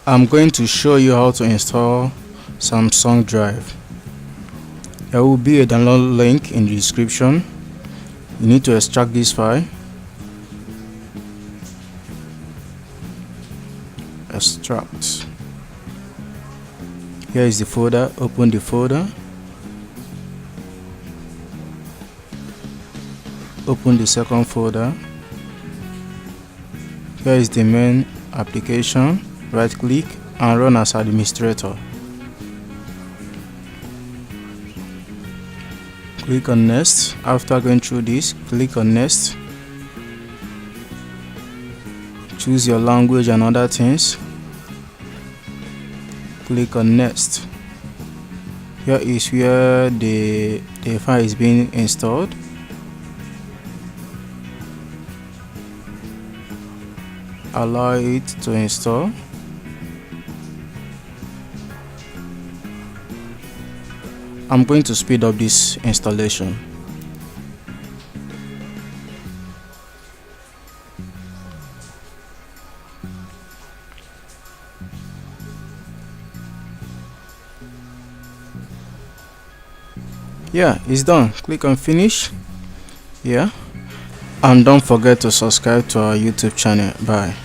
I'm going to show you how to install Samsung Drive. There will be a download link in the description. You need to extract this file. Extract. Here is the folder. Open the folder. Open the second folder. Here is the main application. Right click and run as administrator. Click on next. After going through this, click on next. Choose your language and other things. Click on next. Here is where the file is being installed. Allow it to install. I'm going to speed up this installation. Yeah, it's done. Click on finish. Yeah, and don't forget to subscribe to our YouTube channel. Bye.